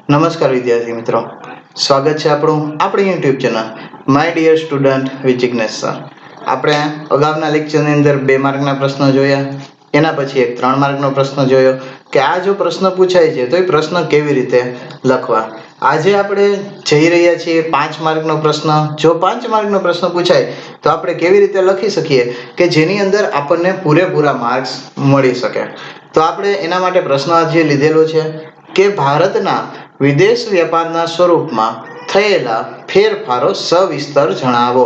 નમસ્કાર વિદ્યાર્થી મિત્રો, સ્વાગત છે આપણું આપણી YouTube channel my dear student with Jignesh sir. આપણે અગાઉના લેક્ચરની અંદર 2 માર્કના પ્રશ્નો જોયા, એના પછી એક 3 માર્કનો પ્રશ્ન જોયો કે આ જો પ્રશ્ન પૂછાય છે તો એ પ્રશ્ન કેવી રીતે લખવા. આજે આપણે જઈ રહ્યા છીએ 5 માર્કનો પ્રશ્ન. જો 5 માર્કનો પ્રશ્ન પૂછાય તો આપણે કેવી રીતે લખી શકીએ કે જેની અંદર આપણને પૂરેપૂરા માર્ક્સ મળી શકે. તો આપણે એના માટે પ્રશ્ન આજે લીધેલો છે કે ભારતના વિદેશ વેપારના સ્વરૂપમાં થયેલા ફેરફારો સવિસ્તર જણાવો.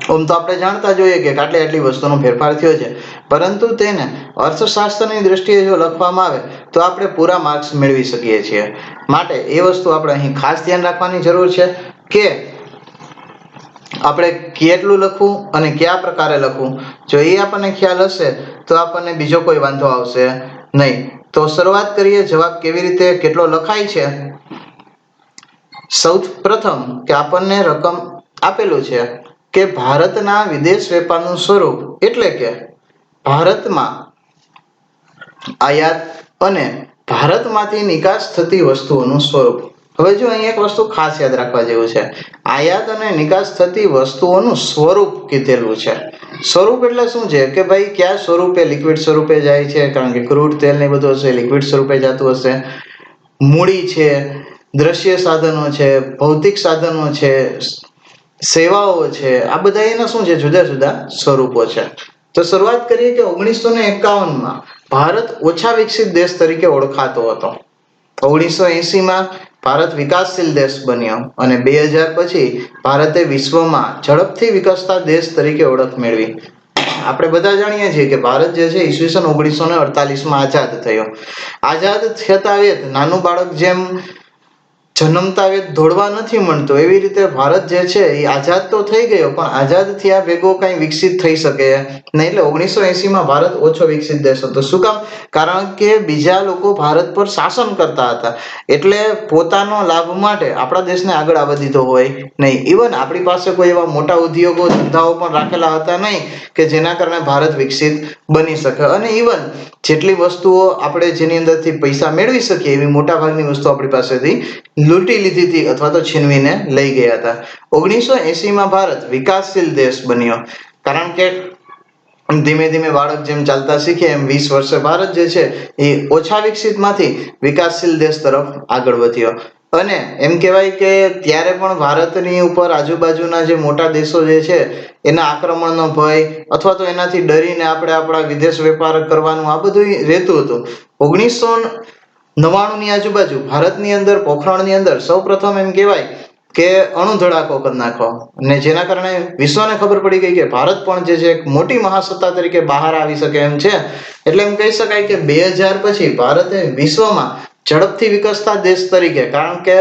આમ તો આપણે જાણતા જોઈએ કે આટલી વસ્તુનો ફેરફાર થયો છે, પરંતુ તેને અર્થશાસ્ત્રની દ્રષ્ટિએ જો લખવામાં આવે તો આપણે પૂરા માર્ક્સ મેળવી શકીએ છીએ. માટે એ વસ્તુ આપણે અહીં ખાસ ધ્યાન રાખવાની જરૂર છે કે આપણે કેટલું લખવું અને કયા પ્રકારે લખવું. જો એ આપણને ખ્યાલ હશે તો આપણને બીજો કોઈ વાંધો આવશે નહીં. તો શરૂઆત કરીએ. જવાબ કેવી રીતે કેટલો લખાય છે. સૌ પ્રથમ કે આપણને રકમ આપેલું છે કે ભારતના વિદેશ વેપારનું સ્વરૂપ એટલે કે ભારતમાં આયાત અને ભારતમાંથી નિકાસ થતી વસ્તુઓનું સ્વરૂપ. હવે જો અહીં એક વસ્તુ ખાસ યાદ રાખવા જેવું છે, આયાત અને નિકાસ થતી વસ્તુઓનું સ્વરૂપ કીધેલું છે. સ્વરૂપ એટલે શું છે કે ભાઈ કયા સ્વરૂપે, લિક્વિડ સ્વરૂપે જાય છે, કારણ કે ક્રૂડ તેલ ને બધું હશે લિક્વિડ સ્વરૂપે જતું હશે, મૂડી છે, દ્રશ્ય સાધનો છે, ભૌતિક સાધનો છે, સેવાઓ છે, આ બધા એના શું છે જુદા જુદા સ્વરૂપો છે. તો શરૂઆત કરીએ કે 1951માં ભારત ઓછા વિકસિત દેશ તરીકે ઓળખાતો હતો. 1980માં ભારત વિકાસશીલ દેશ બન્યો અને 2000 પછી ભારતે વિશ્વમાં ઝડપથી વિકસતા દેશ તરીકે ઓળખ મેળવી. આપણે બધા જાણીએ છીએ કે ભારત જે છે ઈસવીસન 1948માં આઝાદ થયો. આઝાદ થતા વેત નાનું બાળક જેમ જન્મતા વેત દોડવા નથી મળતો, એવી રીતે ભારત જે છે એ આઝાદ તો થઈ ગયો, પણ આઝાદ થયા ભેગો કઈ વિકસિત થઈ શકે નહીં. એટલે 1980માં ભારત ઓછો વિકસિત દેશ હતો. શું કામ? કારણ કે બીજા લોકો ભારત પર શાસન કરતા હતા, એટલે પોતાનો લાભ માટે આપણા દેશને આગળ આવવા દીધો હોય નહીં. ઇવન આપણી પાસે કોઈ એવા મોટા ઉદ્યોગો ધંધાઓ પણ રાખેલા હતા નહીં કે જેના કારણે ભારત વિકસિત બની શકે. અને ઇવન જેટલી વસ્તુઓ આપણે જેની અંદરથી પૈસા મેળવી શકીએ એવી મોટા ભાગની વસ્તુ આપણી પાસેથી લૂંટી લીધી હતી અથવા તો છીનવીને લઈ ગયા હતા. 1980માં ભારત વિકાસશીલ દેશ બન્યો, કારણ કે ધીમે ધીમે બાળક જેમ ચાલતા શીખે એમ 20 વર્ષે ભારત જે છે એ ઓછા વિકસિત માંથી વિકાસશીલ દેશ તરફ આગળ વધ્યો. અને એમ કહેવાય કે ત્યારે પણ ભારતની ઉપર આજુબાજુના જે મોટા દેશો જે છે એના આક્રમણનો ભય અથવા તો એનાથી ડરીને આપણે આપણા વિદેશ વેપાર કરવાનું આ બધું રહેતું હતું. 1999 ની આજુબાજુ ભારતની અંદર પોખરણની અંદર સૌપ્રથમ એમ કહેવાય કે અણુ ધડાકો કરી નાખો, અને જેના કારણે વિશ્વને ખબર પડી ગઈ કે ભારત પણ જે છે એક મોટી મહાસત્તા તરીકે બહાર આવી શકે એમ છે. એટલે એમ કહી શકાય કે 2000 પછી ભારતે વિશ્વમાં ઝડપથી વિકસતા દેશ તરીકે, કારણ કે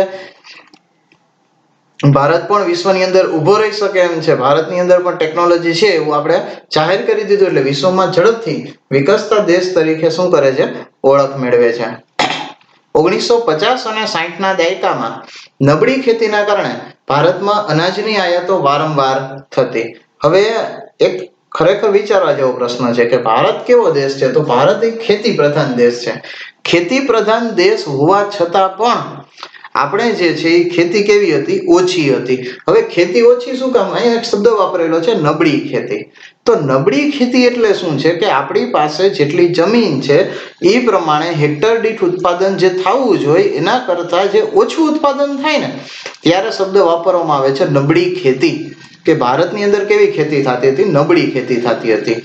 ભારત પણ વિશ્વની અંદર ઊભો રહી શકે એમ છે, ભારતની અંદર પણ ટેકનોલોજી છે એવું આપણે જાહેર કરી દીધું. એટલે વિશ્વમાં ઝડપથી વિકસતા દેશ તરીકે શું કરે છે, ઓળખ મેળવે છે. 1950 અને 60ના દાયકામાં નબળી ખેતીના કારણે ભારતમાં અનાજની આયાતો વારંવાર થતી. હવે એક ખરેખર વિચારવા જેવો પ્રશ્ન છે કે ભારત કેવો દેશ છે? તો ભારત એક ખેતી પ્રધાન દેશ છે. ખેતી પ્રધાન દેશ હોવા છતાં પણ આપણે જે છે એ ખેતી કેવી હતી? ઓછી હતી. હવે ખેતી ઓછી શું કામ? અહીંયા એક શબ્દ વાપરેલો છે નબળી ખેતી. તો નબળી ખેતી એટલે શું છે કે આપણી પાસે જેટલી જમીન છે એ પ્રમાણે હેક્ટર દીઠ ઉત્પાદન જે થવું જોઈએ એના કરતા જે ઓછું ઉત્પાદન થાય ને ત્યારે શબ્દ વાપરવામાં આવે છે નબળી ખેતી. કે ભારતની અંદર કેવી ખેતી થતી હતી? નબળી ખેતી થતી હતી.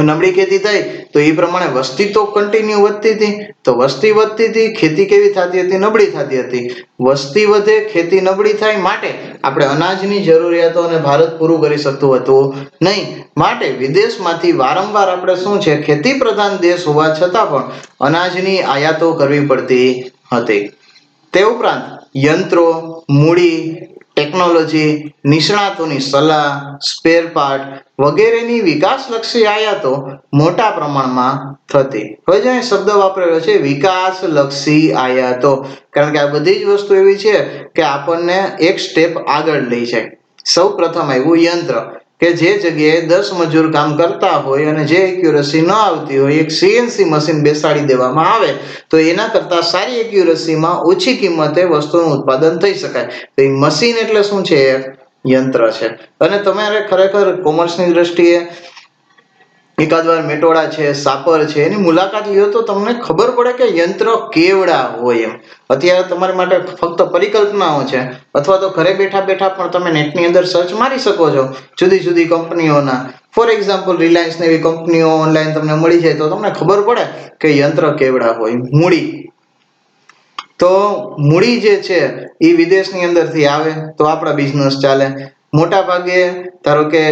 નબળી ખેતી થઈ તો એ પ્રમાણે વસ્તી તો કન્ટિન્યુ વધતી હતી, તો વસ્તી વધતી હતી, ખેતી કેવી થતી હતી? નબળી થતી હતી. વસ્તી વધે, ખેતી નબળી થાય, માટે આપણે અનાજની જરૂરિયાતોને ભારત પૂરું કરી શકતું હતું નહીં. માટે વિદેશમાંથી વારંવાર આપણે શું છે, ખેતી પ્રધાન દેશ હોવા છતાં પણ અનાજની આયાતો કરવી પડતી હતી. તે ઉપરાંત યંત્રો, મૂડી, ટેકનોલોજી, નિષ્ણાતોની સલાહ, સ્પેર પાર્ટ વગેરેની વિકાસલક્ષી આયાતો મોટા પ્રમાણમાં થતી. હવે જે શબ્દ વાપરેલો છે વિકાસલક્ષી આયાતો, કારણ કે આ બધી જ વસ્તુ એવી છે કે આપણને એક સ્ટેપ આગળ લઈ જાય. સૌ પ્રથમ આવ્યું યંત્ર, કે જે જગ્યાએ 10 મજૂર કામ કરતા હોય અને જે એક્યુરસી ન આવતી હોય, એક સીએનસી મશીન બેસાડી દેવામાં આવે તો એના કરતાં સારી એક્યુરસીમાં ઓછી કિંમતે વસ્તુનું ઉત્પાદન થઈ શકાય. તો એ મશીન એટલે શું છે? યંત્ર છે. અને તમારે ખરેખર કોમર્સની દ્રષ્ટિએ એકાદ વાર મેટોડા છે, સાપર છે, એની મુલાકાત લ્યો તો તમને ખબર પડે કે યંત્ર કેવડા હોય એમ. અત્યારે તમારી માટે ફક્ત પરિકલ્પનાઓ છે, અથવા તો ઘરે બેઠા બેઠા પણ તમે નેટની અંદર સર્ચ મારી શકો છો જુદી જુદી કંપનીઓના. ફોર એક્ઝામ્પલ રિલાયન્સ ને એવી કંપનીઓ ઓનલાઈન તમને મળી જાય તો તમને ખબર પડે કે યંત્ર કેવડા હોય. મૂડી, તો મૂડી જે છે એ વિદેશની અંદરથી આવે તો આપણા બિઝનેસ ચાલે. મોટા ભાગે ધારો કે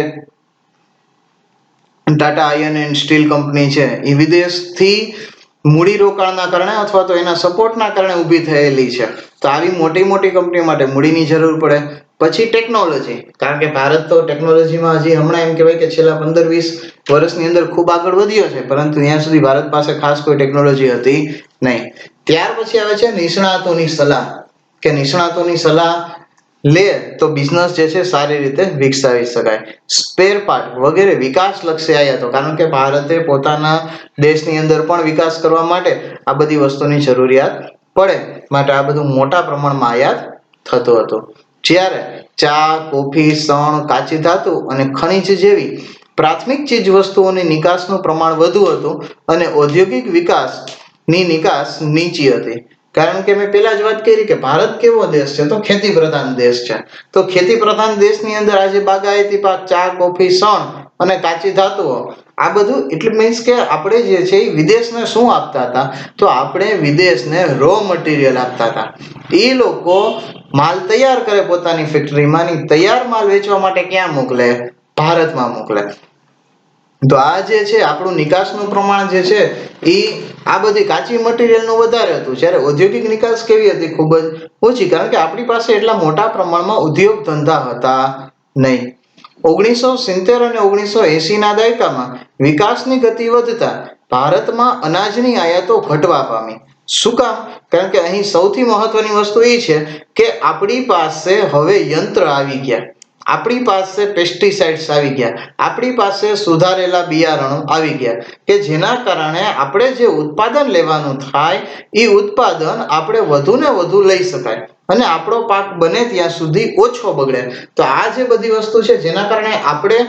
Tata iron and steel company છે, એ વિદેશથી મૂડી રોકાણના કારણે અથવા તો એના સપોર્ટના કારણે ઊભી થયેલી છે. તો આવી મોટી મોટી કંપનીઓ માટે મૂડીની જરૂર પડે. પછી ટેકનોલોજી, કારણ કે ભારત તો ટેકનોલોજીમાં હજી હમણાં એમ કહેવાય કે છેલ્લા 15-20 વર્ષની અંદર ખૂબ આગળ વધ્યો છે, પરંતુ ત્યાં સુધી ભારત પાસે ખાસ કોઈ ટેકનોલોજી હતી નહીં. ત્યાર પછી આવે છે નિષ્ણાતોની સલાહ, કે નિષ્ણાતોની સલાહ લે તો બિઝનેસ જે છે સારી રીતે વિકસાવી શકાય. સ્પેર પાર્ટ વગેરે વિકાસલક્ષી આયાતો, કારણ કે ભારતે પોતાના દેશની અંદર પણ વિકાસ કરવા માટે આ બધી વસ્તુની જરૂરિયાત પડે, માટે આ બધું મોટા પ્રમાણમાં આયાત થતું હતું. જ્યારે ચા, કોફી, શણ, કાચી ધાતુ અને ખનિજ જેવી પ્રાથમિક ચીજ વસ્તુઓની નિકાસનું પ્રમાણ વધુ હતું અને ઔદ્યોગિક વિકાસની નિકાસ નીચી હતી. કારણ કે મેં પહેલા જ વાત કરી કે ભારત કેવો દેશ છે? તો ખેતી પ્રધાન દેશ છે. તો ખેતી પ્રધાન દેશની અંદર આજે બાગાયતી પાક, ચા, કોફી, શણ અને કાચી ધાતુઓ, આ બધું એટલે મીન્સ કે આપણે જે છે એ વિદેશને શું આપતા હતા? તો આપણે વિદેશને રો મટીરિયલ આપતા હતા. એ લોકો માલ તૈયાર કરે પોતાની ફેક્ટરીમાં, તૈયાર માલ વેચવા માટે ક્યાં મોકલે? ભારતમાં મોકલે. તો આ જે છે આપણું નિકાસનું પ્રમાણ જે છે એ આ બધી કાચી મટીરિયલનું વધારે હતું, જ્યારે ઔદ્યોગિક નિકાસ કેવી હતી? ખૂબ જ ઓછી, કારણ કે આપણી પાસે એટલા મોટા પ્રમાણમાં ઉદ્યોગ ધંધા હતા નહીં. 1970 અને 1980 ના દાયકામાં વિકાસની ગતિ વધતા ભારતમાં અનાજની આયાતો ઘટવા પામી. શું કામ? કારણ કે અહીં સૌથી મહત્વની વસ્તુ એ છે કે આપણી પાસે હવે યંત્ર આવી ગયા, આપણી પાસે પેસ્ટિસાઇડ્સ આવી ગયા, આપણી પાસે સુધારેલા બિયારણો આવી ગયા, કે જેના કારણે આપણે જે ઉત્પાદન લેવાનું થાય એ ઉત્પાદન આપણે વધુ ને વધુ લઈ શકાય અને આપણો પાક બને ત્યાં સુધી ઓછો બગડે. તો આ જે બધી વસ્તુ છે જેના કારણે આપણે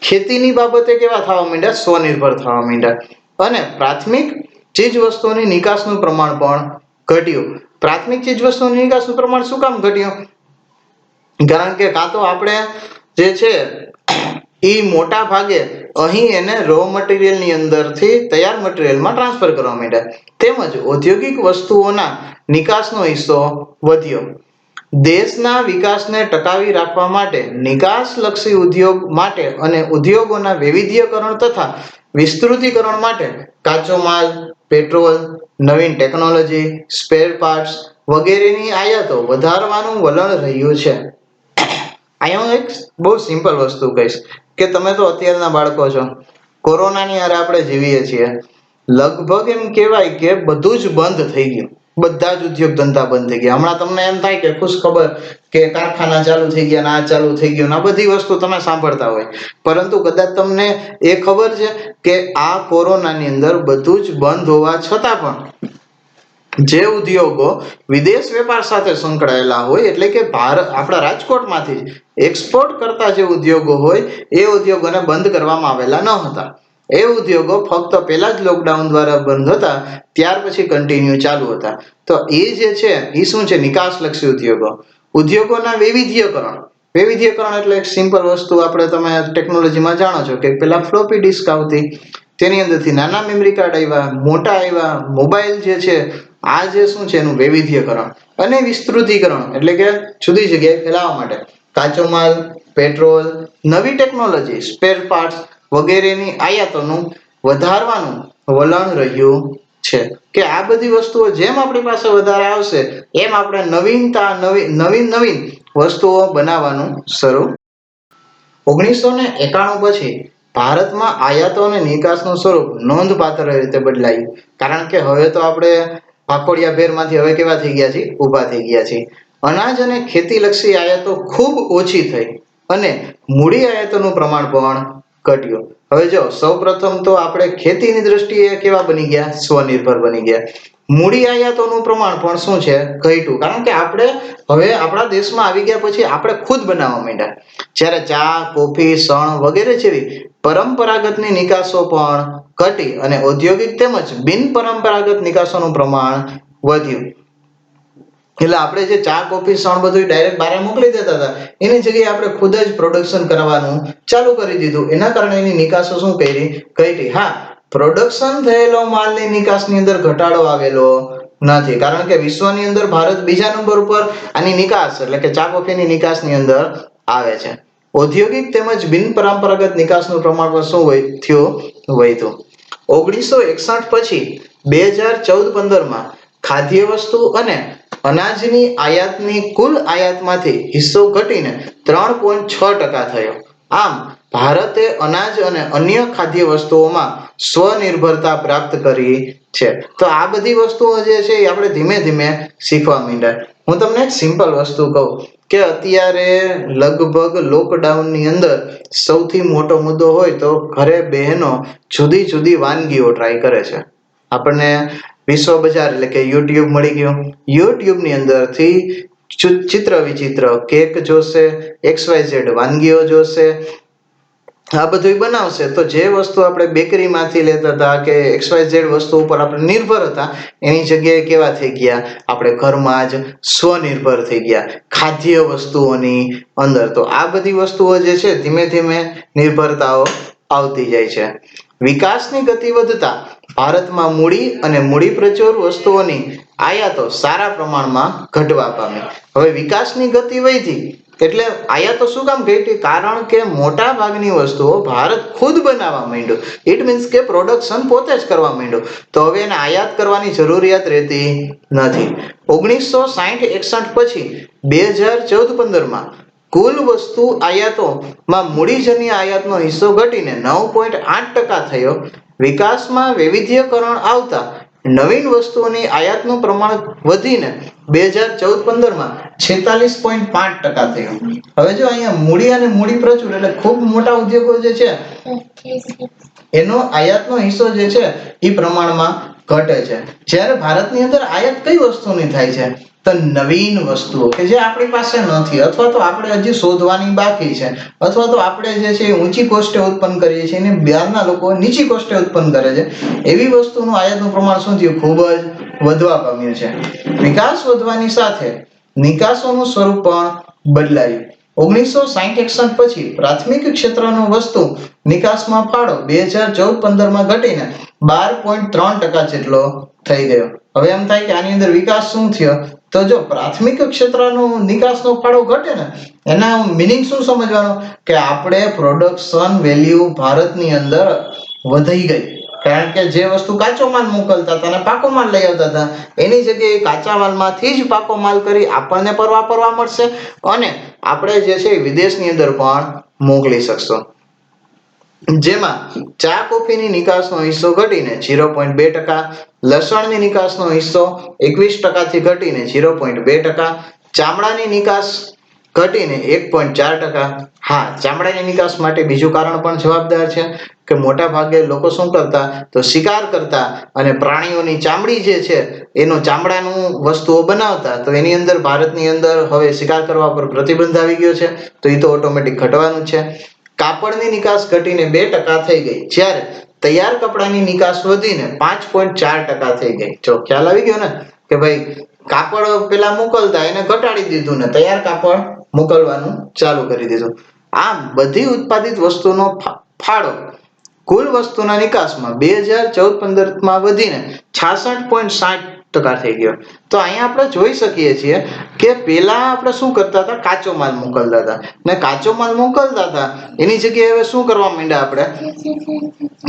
ખેતીની બાબતે કેવા થવા માંડ્યા? સ્વનિર્ભર થવા માંડ્યા. અને પ્રાથમિક ચીજ વસ્તુઓની નિકાસનું પ્રમાણ પણ ઘટ્યું. પ્રાથમિક ચીજ વસ્તુઓની નિકાસનું પ્રમાણ શું કામ ઘટ્યું? કારણ કે કાં તો આપણે જે છે એ મોટા ભાગે અહીં એને રો મટીરિયલની અંદરથી તૈયાર મટીરિયલમાં ટ્રાન્સફર કરવા માંડ્યા, તેમજ ઔદ્યોગિક વસ્તુઓના નિકાસનો હિસ્સો વધ્યો. દેશના વિકાસને ટકાવી રાખવા માટે નિકાસલક્ષી ઉદ્યોગ માટે અને ઉદ્યોગોના વૈવિધ્યકરણ તથા વિસ્તૃતીકરણ માટે કાચો માલ, પેટ્રોલ, નવીન ટેકનોલોજી, સ્પેર પાર્ટ્સ વગેરેની આયાતો વધારવાનું વલણ રહ્યું છે. અહીંયા હું એક બહુ સિમ્પલ વસ્તુ કહીશ કે તમે તો અત્યારના બાળકો છો, કોરોનાની હારે આપણે જીવીએ છીએ, લગભગ એમ કહેવાય કે બધું જ બંધ થઈ ગયું, બધા જ ઉદ્યોગ ધંધા બંધ થઈ ગયા. હમણાં તમને એમ થાય કે ખુશ ખબર કે કારખાના ચાલુ થઈ ગયા, આ ચાલુ થઈ ગયું, આ બધી વસ્તુ તમે સાંભળતા હોય, પરંતુ કદાચ તમને એ ખબર છે કે આ કોરોનાની અંદર બધું જ બંધ હોવા છતાં પણ જે ઉદ્યોગો વિદેશ વેપાર સાથે સંકળાયેલા હોય, એટલે કે ભારત આપણા રાજકોટમાંથી એક્સપોર્ટ કરતા જે ઉદ્યોગો હોય એ ઉદ્યોગોને બંધ કરવામાં આવેલા ન હતા. એ ઉદ્યોગો ફક્ત પહેલા જ લોકડાઉન દ્વારા બંધ હતા, ત્યાર પછી કન્ટિન્યુ ચાલુ હતા. તો એ જે છે એ શું છે? નિકાસલક્ષી ઉદ્યોગો. ઉદ્યોગોના વૈવિધ્યકરણ. વૈવિધ્યકરણ એટલે એક સિમ્પલ વસ્તુ, આપણે તમે ટેકનોલોજીમાં જાણો છો કે પેલા ફ્લોપી ડિસ્ક આવતી, તેની અંદરથી નાના મેમરી કાર્ડ આવ્યા, મોટા આવ્યા, મોબાઈલ જે છે આ જે શું છે એનું વૈવિધ્યકરણ અને વિસ્તૃતીકરણ, એટલે કે જુદી જગ્યાએ ફેલાવવા માટે કાચો માલ, પેટ્રોલ, નવી ટેકનોલોજી, સ્પેર પાર્ટ્સ વગેરેની આયાતોનું વધારવાનું વલણ રહ્યું છે. કે આ બધી વસ્તુઓ જેમ આપણી પાસે વધારે આવશે એમ આપણે નવીન વસ્તુઓ બનાવવાનું શરૂ. 1991 પછી ભારતમાં આયાતો અને નિકાસનું સ્વરૂપ નોંધપાત્ર રીતે બદલાયું, કારણ કે હવે તો આપણે પાકોડિયા ભેરમાંથી હવે કેવા થઈ ગયા છીએ? ઊભા થઈ ગયા છીએ. અનાજ અને ખેતીલક્ષી આયાતો ખૂબ ઓછી થઈ. અને મૂડી આયાતોનું પ્રમાણ પણ ઘટ્યું. હવે જો સૌપ્રથમ તો આપણે ખેતીની દ્રષ્ટિએ કેવા બની ગયા? સ્વનિર્ભર બની ગયા. મૂડી આયાતોનું પ્રમાણ પણ શું છે? ઘટ્યું. કારણ કે આપણે હવે આપણા દેશમાં આવી ગયા પછી આપણે ખુદ બનાવવા માંડ્યા. જ્યારે ચા, કોફી, શણ વગેરે જેવી પરંપરાગતની નિકાસો પણ ઘટી અને ઔદ્યોગિક તેમજ બિનપરંપરાગત નિકાસોનું પ્રમાણ વધ્યું. એટલે આપણે જે ચા, કોફી, શણ બધું ડાયરેક્ટ બહાર મોકલી દેતા હતા, એની જગ્યાએ આપણે ખુદ જ પ્રોડક્શન કરવાનું ચાલુ કરી દીધું. એના કારણે એની નિકાસો શું કરી? ઘટી. હા, પ્રોડક્શન થયેલો માલની નિકાસની અંદર ઘટાડો આવેલો નથી, કારણ કે વિશ્વની અંદર ભારત બીજા નંબર ઉપર આની નિકાસ એટલે કે ચા, કોફીની નિકાસની અંદર આવે છે. ઔદ્યોગિક તેમજ બિનપરંપરાગત નિકાસનું પ્રમાણ પણ શું વધ્યું? 1961 પછી 2014-15 માં ખાદ્ય વસ્તુ અને અનાજની આયાતની કુલ આયાતમાંથી હિસ્સો ઘટીને 3.6% થયો. આમ ભારતે અનાજ અને અન્ય ખાદ્ય વસ્તુઓમાં સ્વનિર્ભરતા પ્રાપ્ત કરી છે. તો આ બધી વસ્તુઓ જે છે એ આપણે ધીમે ધીમે શીખવા માંડ્યા. હું તમને એક સિમ્પલ વસ્તુ કહું કે અત્યારે લગભગ લોકડાઉનની અંદર સૌથી મોટો મુદ્દો હોય તો ઘરે બહેનો જુદી જુદી વાનગીઓ ટ્રાય કરે છે. આપણને વિશ્વ બજાર એટલે કે યુટ્યુબ મળી ગયું. યુટ્યુબ ની અંદરથી ચિત્ર વિચિત્ર કેક જોશે, XYZ વાનગીઓ જોશે, આ બધું બનાવશે. તો જે વસ્તુ આપણે બેકરીમાંથી લેતા હતા કે XYZ વસ્તુ ઉપર આપણે નિર્ભર હતા, એની જગ્યાએ કેવા થઈ ગયા? આપણે ઘરમાં જ સ્વનિર્ભર થઈ ગયા ખાદ્ય વસ્તુઓની અંદર. તો આ બધી વસ્તુઓ જે છે ધીમે ધીમે નિર્ભરતાઓ આવતી જાય છે. વિકાસની ગતિ વધતા ભારતમાં મૂડી અને મૂડી પ્રચુર વસ્તુઓની આયાતો સારા પ્રમાણમાં ઘટવા પામી. હવે વિકાસની ગતિ વધી એટલે આયાતો શું કામ ઘટી? કારણ કે મોટા ભાગની વસ્તુઓ ભારત ખુદ બનાવવા માંડ્યું. ઇટ મીન્સ કે પ્રોડક્શન પોતે જ કરવા માંડ્યું. તો હવે એને આયાત કરવાની જરૂરિયાત રહેતી નથી. 1960-61 પછી 2014-15 માં કુલ વસ્તુ આયાતોમાં મૂડીજન્ય આયાતનો હિસ્સો ઘટીને 9.8% થયો. વિકાસમાં વૈવિધ્યકરણ આવતા નવીન વસ્તુઓની આયાતનું પ્રમાણ વધીને 2014-15 માં 46.5% થયું. હવે જો અહીંયા મૂડી અને મૂડી પ્રચુર એટલે ખૂબ મોટા ઉદ્યોગો જે છે એનો આયાતનો હિસ્સો જે છે એ પ્રમાણમાં ઘટે છે. જ્યારે ભારતની અંદર આયાત કઈ વસ્તુની થાય છે? તો નવીન વસ્તુઓ કે જે આપણી પાસે નથી અથવા તો આપણે હજી શોધવાની બાકી છે, અથવા તો આપણે જે છે ઊંચી કોસ્ટે ઉત્પન્ન કરીએ છીએ અને બહારના લોકો નીચી કોસ્ટે ઉત્પન્ન કરે છે, એવી વસ્તુનું આયાતનું પ્રમાણ શું થયું? ખૂબ જ વધવા પામ્યું છે. વિકાસ વધવાની સાથે નિકાસોનું સ્વરૂપ પણ બદલાયું. 1960-61 પછી પ્રાથમિક ક્ષેત્રનો વસ્તુ નિકાસમાં ફાળો 2014-15 માં ઘટીને 12.3% જેટલો થઈ ગયો. હવે એમ થાય કે આની અંદર વિકાસ શું થયો? તો જો પ્રાથમિક ક્ષેત્રનો નિકાસનો ફાળો ઘટે ને, એના મિનિંગ શું સમજવાનો? કે આપણે પ્રોડક્શન વેલ્યુ ભારતની અંદર વધી ગઈ. કારણ કે જે વસ્તુ કાચો માલ મોકલતા હતા અને પાકો માલ લઈ આવતા હતા, એની જગ્યાએ કાચા માલમાંથી જ પાકો માલ કરી આપણને પર વાપરવા મળશે અને આપણે જે છે વિદેશની અંદર પણ મોકલી શકશું. જેમાં ચા, કોફીની નિકાસનો હિસ્સો ઘટીને 0.2%, લસણની નિકાસનો હિસ્સો 21% થી ઘટીને 0.2%, ચામડાની નિકાસ ઘટીને 1.4%. હા, ચામડાની નિકાસ માટે બીજું કારણ પણ જવાબદાર છે કે મોટા ભાગે લોકો શું કરતા? તો શિકાર કરતા અને પ્રાણીઓની ચામડી જે છે એનો ચામડાનું વસ્તુઓ બનાવતા. તો એની અંદર ભારતની અંદર હવે શિકાર કરવા પર પ્રતિબંધ આવી ગયો છે, તો એ તો ઓટોમેટિક ઘટવાનું છે. કાપડની નિકાસ ઘટીને 2% થઈ ગઈ, જ્યારે તૈયાર કપડાની નિકાસ વધીને 5.4% થઈ ગઈ. જો ખ્યાલ આવી ગયો ને કે ભાઈ કાપડ પેલા મોકલતા એને ઘટાડી દીધું ને તૈયાર કાપડ મોકલવાનું ચાલુ કરી દીધું. આમ બધી ઉત્પાદિત વસ્તુનો ફાળો કુલ વસ્તુના નિકાસમાં 2014-15 માં વધીને 66.60% થઈ ગયો. તો અહીંયા આપણે જોઈ શકીએ છીએ કે પેલા આપણે શું કરતા હતા? કાચો માલ મોકલતા હતા ને કાચો માલ મોકલતા હતા એની જગ્યાએ હવે શું કરવા માંડ્યા આપણે?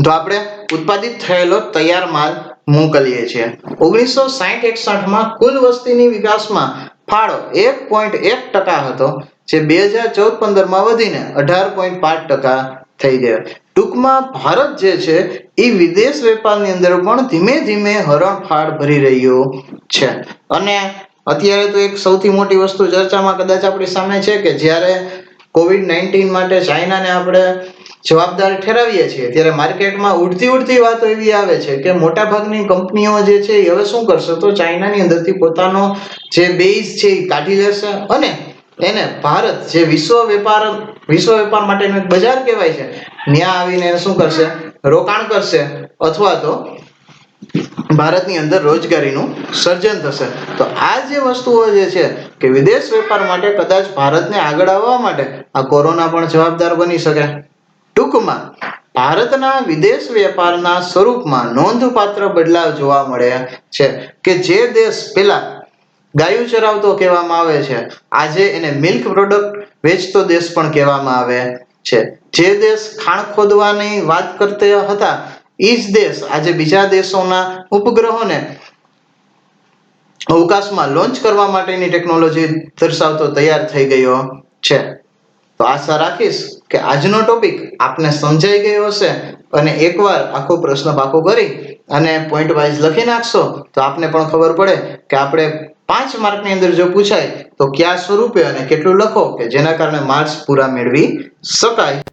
તો આપણે ઉત્પાદિત થયેલો તૈયાર માલ મોકલીએ છીએ. 1960-61 માં કુલ વસ્તીની વિકાસમાં ફાળો 1.1% હતો, જે 2014-15 માં વધીને 18.5% થઈ ગયો. ટૂંકમાં ભારત જે છે એ વિદેશ વેપારની અંદર પણ ધીમે ધીમે હરણફાળ ભરી રહ્યો છે. અને અત્યારે તો એક સૌથી મોટી વસ્તુ ચર્ચામાં કદાચ આપણી સામે છે કે જ્યારે COVID-19 માટે ચાઇનાને આપણે જવાબદાર ઠેરાવીએ છીએ, ત્યારે માર્કેટમાં ઉડતી વાતો એવી આવે છે કે મોટા ભાગની કંપનીઓ જે છે એ હવે શું કરશે, તો ચાઇનાની અંદરથી પોતાનો જે બેઝ છે એ કાઢી લેશે અને એને ભારત જે વિશ્વ વેપાર માટેનું એક બજાર કહેવાય છે, ત્યાં આવીને શું કરશે, રોકાણ કરશે અથવા તો ભારતની અંદર રોજગારીનું સર્જન થશે. તો આ જે વસ્તુઓ જે છે કે વિદેશ વેપાર માટે કદાચ ભારતને આગળ આવવા માટે આ કોરોના પણ જવાબદાર બની શકે. ટૂંકમાં ભારતના વિદેશ વેપારના સ્વરૂપમાં નોંધપાત્ર બદલાવ જોવા મળે છે કે જે દેશ પેલા ગાયું ચરાવતો કહેવામાં આવે છે, આજે એને મિલ્ક પ્રોડક્ટ વેચતો દેશ પણ કહેવામાં આવે છે. જે દેશ ખાણ ખોદવાની વાત કરતા હતા એ જ દેશ આજે બીજા દેશોના ઉપગ્રહોને અવકાશમાં લોન્ચ કરવા માટેની ટેકનોલોજી દર્શાવતો તૈયાર થઈ ગયો છે. તો આશા રાખીશ કે આજનો ટોપિક આપને સમજાઈ ગયો હશે અને એકવાર આખો પ્રશ્ન પાકો કરી અને પોઈન્ટ વાઇઝ લખી નાખશો તો આપને પણ ખબર પડે કે આપણે 5 માર્કની અંદર જો પૂછાય તો કયા સ્વરૂપે અને કેટલું લખો કે જેના કારણે માર્ક્સ પૂરા મેળવી શકાય.